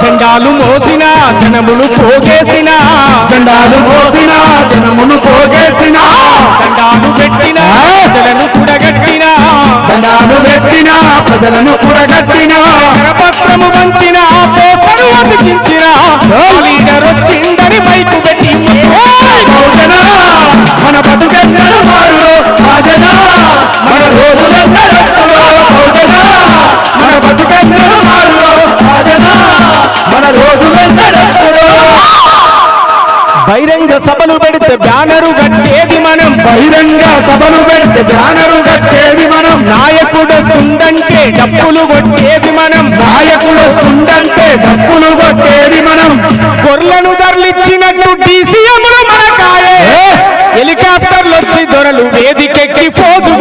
జెండాలు మోసిన జనమును పోగేసిన జెండాలు మోసిన జనమును పోగేసిన దండాలు పెట్టిన ప్రజలను కూడగట్టిన దండాలు పెట్టిన ప్రజలను కూడగట్టిన కరపత్రము వంచిన పోసరు అతికించిన లీడర్ వచ్చిందని మైకు పెట్టి బహుజన మన బతుకెన్నడు మారు రాజన మన రోజులెన్నడు బహుజన మన బతుకెన్నడు మారు రాజన మన రోజులెన్నడు బహిరంగ సభలు పెడితే బ్యానరు కట్టేది మనం బహిరంగ సభలు పెడితే బ్యానరు కట్టేది మనం నాయకుడు వస్తుందంటే డప్పులు కొట్టేది మనం నాయకుడు వస్తుందంటే డప్పులు కొట్టేది మనం గొర్రెలను తరలిచ్చినట్టు డీసీఎంలు మనకాయే హెలికాప్టర్లు వచ్చి దొరలు వేదికెక్కి ఫోజు